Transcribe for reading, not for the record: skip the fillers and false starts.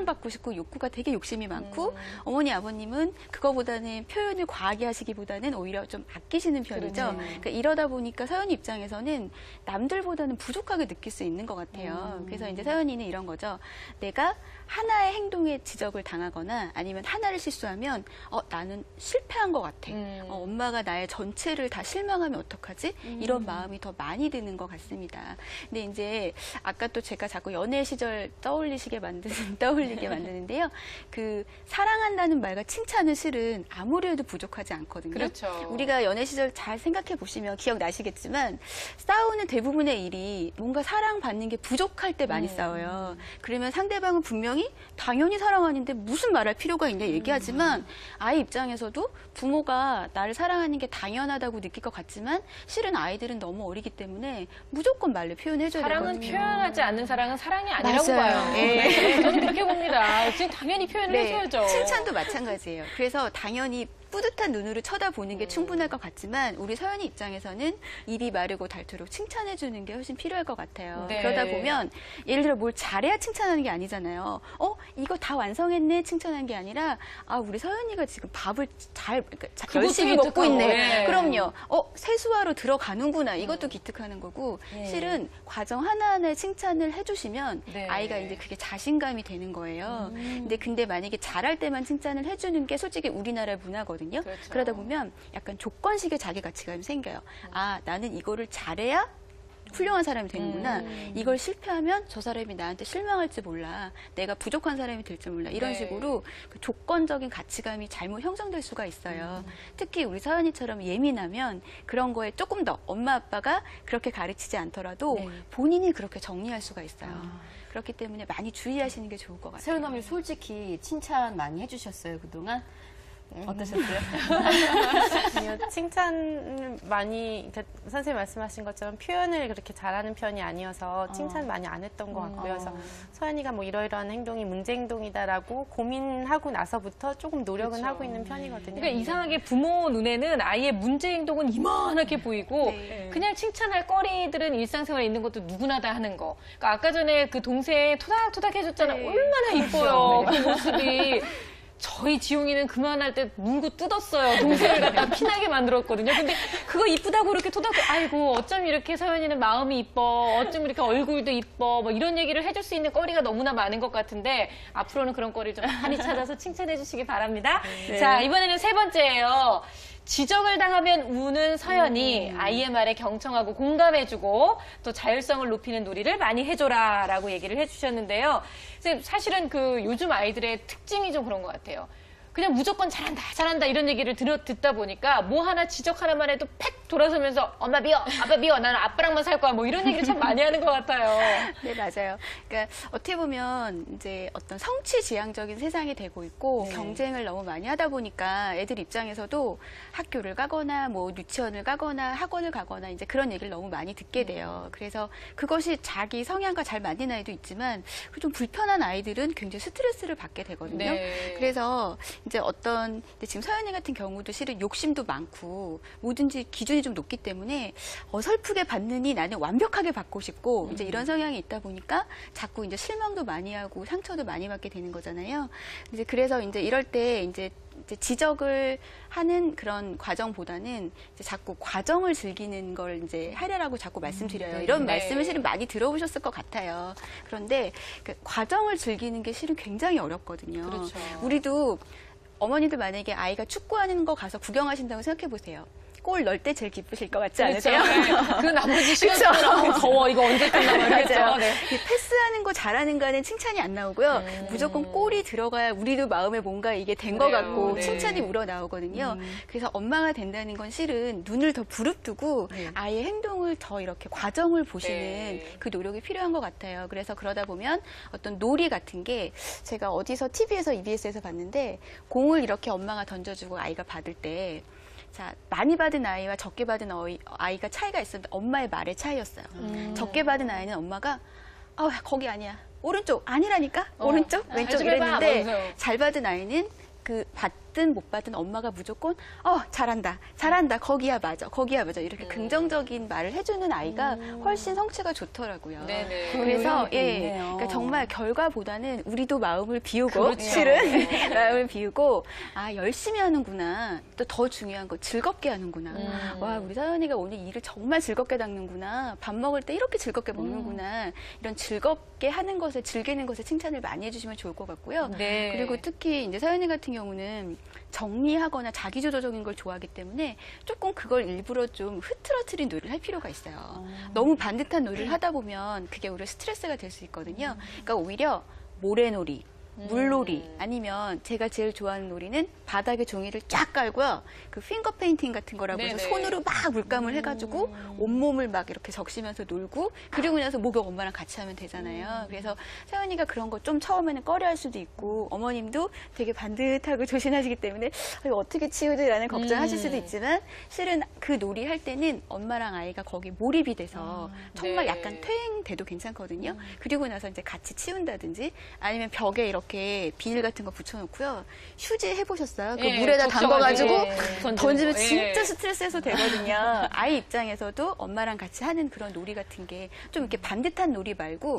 사랑받고 싶고 욕구가 되게 욕심이 많고 어머니 아버님은 그거보다는 표현을 과하게 하시기보다는 오히려 좀 아끼시는 편이죠. 그러니까 이러다 보니까 서연이 입장에서는 남들보다는 부족하게 느낄 수 있는 것 같아요. 그래서 이제 서연이는 이런 거죠. 내가 하나의 행동에 지적을 당하거나 아니면 하나를 실수하면 나는 실패한 것 같아. 엄마가 나의 전체를 다 실망하면 어떡하지? 이런 마음이 더 많이 드는 것 같습니다. 근데 이제 아까 또 제가 자꾸 연애 시절 떠올리게 만드는데요. 그 사랑한다는 말과 칭찬은 실은 아무리 해도 부족하지 않거든요. 그렇죠. 우리가 연애 시절 잘 생각해 보시면 기억나시겠지만 싸우는 대부분의 일이 뭔가 사랑받는 게 부족할 때 많이 싸워요. 그러면 상대방은 분명히 당연히 사랑하는데 무슨 말할 필요가 있냐 얘기하지만 아이 입장에서도 부모가 나를 사랑하는 게 당연하다고 느낄 것 같지만 실은 아이들은 너무 어리기 때문에 무조건 말로 표현해줘야 사랑은 되거든요. 표현하지 않는 사랑은 사랑이 아니라고 맞아요. 봐요. 네. 네, 저는 그렇게 봅니다. 지금 당연히 표현을 해줘야죠. 칭찬도 마찬가지예요. 그래서 당연히 뿌듯한 눈으로 쳐다보는 게 충분할 것 같지만 우리 서연이 입장에서는 입이 마르고 닳도록 칭찬해주는 게 훨씬 필요할 것 같아요. 네. 그러다 보면 예를 들어 뭘 잘해야 칭찬하는 게 아니잖아요. 이거 다 완성했네 칭찬하는 게 아니라 우리 서연이가 지금 밥을 열심히 먹고 있네. 네. 그럼요. 세수하러 들어가는구나. 이것도 기특하는 거고 실은 과정 하나하나에 칭찬을 해주시면 아이가 이제 그게 자신감이 되는 거예요. 근데 만약에 잘할 때만 칭찬을 해주는 게 솔직히 우리나라의 문화거든요. 그렇죠. 그러다 보면 약간 조건식의 자기 가치관이 생겨요. 나는 이거를 잘해야 훌륭한 사람이 되는구나. 이걸 실패하면 저 사람이 나한테 실망할지 몰라. 내가 부족한 사람이 될지 몰라. 이런 식으로 그 조건적인 가치감이 잘못 형성될 수가 있어요. 특히 우리 서연이처럼 예민하면 그런 거에 조금 더 엄마 아빠가 그렇게 가르치지 않더라도 본인이 그렇게 정리할 수가 있어요. 그렇기 때문에 많이 주의하시는 게 좋을 것 같아요. 서연 어머니 솔직히 칭찬 많이 해주셨어요, 그동안? 어떠셨어요? 아니요, 칭찬을 많이, 그러니까 선생님 말씀하신 것처럼 표현을 그렇게 잘하는 편이 아니어서 칭찬 많이 안 했던 것 같고요. 그래서 서연이가 뭐 이러이러한 행동이 문제 행동이다라고 고민하고 나서부터 조금 노력은 하고 있는 편이거든요. 그러니까 이상하게 부모 눈에는 아이의 문제 행동은 이만하게 보이고 그냥 칭찬할 거리들은 일상생활에 있는 것도 누구나 다 하는 거. 그러니까 아까 전에 그 동생 토닥토닥 해줬잖아. 얼마나 이뻐요. 그 모습이. 저희 지용이는 그만할 때 물고 뜯었어요. 동생을 갖다 피나게 만들었거든요. 근데 그거 이쁘다고 그렇게 토닥토닥, 아이고 어쩜 이렇게 서연이는 마음이 이뻐, 어쩜 이렇게 얼굴도 이뻐, 뭐 이런 얘기를 해줄 수 있는 거리가 너무나 많은 것 같은데 앞으로는 그런 거리를 좀 많이 찾아서 칭찬해 주시기 바랍니다. 자, 이번에는 세 번째예요. 지적을 당하면 우는 서연이 아이의 말에 경청하고 공감해주고 또 자율성을 높이는 놀이를 많이 해줘라라고 얘기를 해주셨는데요. 사실은 그 요즘 아이들의 특징이 좀 그런 것 같아요. 그냥 무조건 잘한다 이런 얘기를 듣다 보니까 뭐 하나 지적 하나만 해도 팩 돌아서면서 엄마 미워, 아빠 미워, 나는 아빠랑만 살 거야 뭐 이런 얘기를 참 많이 하는 것 같아요. 네, 맞아요. 그러니까 어떻게 보면 이제 어떤 성취지향적인 세상이 되고 있고 경쟁을 너무 많이 하다 보니까 애들 입장에서도 학교를 가거나 뭐 유치원을 가거나 학원을 가거나 이제 그런 얘기를 너무 많이 듣게 돼요. 그래서 그것이 자기 성향과 잘 맞는 아이도 있지만 좀 불편한 아이들은 굉장히 스트레스를 받게 되거든요. 그래서 이제 지금 서연이 같은 경우도 실은 욕심도 많고 뭐든지 기준이 좀 높기 때문에 어설프게 받느니 나는 완벽하게 받고 싶고 이제 이런 성향이 있다 보니까 자꾸 이제 실망도 많이 하고 상처도 많이 받게 되는 거잖아요. 이제 그래서 이제 이럴 때 이제 지적을 하는 그런 과정보다는 이제 자꾸 과정을 즐기는 걸 이제 하려고 자꾸 말씀드려요. 이런 말씀을 실은 많이 들어보셨을 것 같아요. 그런데 그 과정을 즐기는 게 실은 굉장히 어렵거든요. 그렇죠. 우리도 어머니들 만약에 아이가 축구하는 거 가서 구경하신다고 생각해 보세요. 골 넣을 때 제일 기쁘실 것 같지 않으세요? 그 나머지 시간 동안 더워 이거 언제 끝나 말겠죠. 패스하는 거 잘하는 거는 칭찬이 안 나오고요. 무조건 골이 들어가야 우리도 마음에 뭔가 이게 된 것 같고 칭찬이 우러나오거든요. 그래서 엄마가 된다는 건 실은 눈을 더 부릅뜨고 아이의 행동을 더 이렇게 과정을 보시는 그 노력이 필요한 것 같아요. 그래서 그러다 보면 어떤 놀이 같은 게 제가 어디서 TV에서 EBS에서 봤는데 공을 이렇게 엄마가 던져주고 아이가 받을 때 자, 많이 받은 아이와 적게 받은 아이가 차이가 있었는데 엄마의 말의 차이였어요. 적게 받은 아이는 엄마가 거기 아니야. 오른쪽 아니라니까? 오른쪽? 왼쪽 이랬는데 잘 받은 아이는 그 받든 못 받든 엄마가 무조건 잘한다, 거기야 맞아 이렇게 긍정적인 말을 해주는 아이가 훨씬 성취가 좋더라고요. 네네. 그래서 또 있네요. 그러니까 정말 결과보다는 우리도 마음을 비우고 그렇죠. 실은 마음을 비우고 열심히 하는구나. 또 더 중요한 거 즐겁게 하는구나. 와, 우리 서연이가 오늘 일을 정말 즐겁게 닦는구나. 밥 먹을 때 이렇게 즐겁게 먹는구나. 이런 즐겁게 하는 것에 즐기는 것에 칭찬을 많이 해주시면 좋을 것 같고요. 네. 그리고 특히 이제 서연이 같은 경우는 정리하거나 자기주도적인 걸 좋아하기 때문에 조금 그걸 일부러 좀 흐트러트린 놀이를 할 필요가 있어요. 너무 반듯한 놀이를 하다 보면 그게 오히려 스트레스가 될 수 있거든요. 그러니까 오히려 모래놀이, 물놀이 아니면 제가 제일 좋아하는 놀이는 바닥에 종이를 쫙 깔고요. 그 핑거 페인팅 같은 거라고 해서 네네. 손으로 막 물감을 해가지고 온몸을 막 이렇게 적시면서 놀고 그리고 나서 목욕 엄마랑 같이 하면 되잖아요. 그래서 서연이가 그런 거 좀 처음에는 꺼려할 수도 있고 어머님도 되게 반듯하고 조신하시기 때문에 이거 어떻게 치우지라는 걱정하실 수도 있지만 실은 그 놀이 할 때는 엄마랑 아이가 거기 몰입이 돼서 정말 네. 약간 퇴행돼도 괜찮거든요. 그리고 나서 이제 같이 치운다든지 아니면 벽에 이렇게 비닐 같은 거 붙여놓고요. 휴지 해보셨어요? 그 예, 물에다 담궈가지고 던지는 던지면 거. 진짜 예. 스트레스 해소 되거든요. 아이 입장에서도 엄마랑 같이 하는 그런 놀이 같은 게 좀 이렇게 반듯한 놀이 말고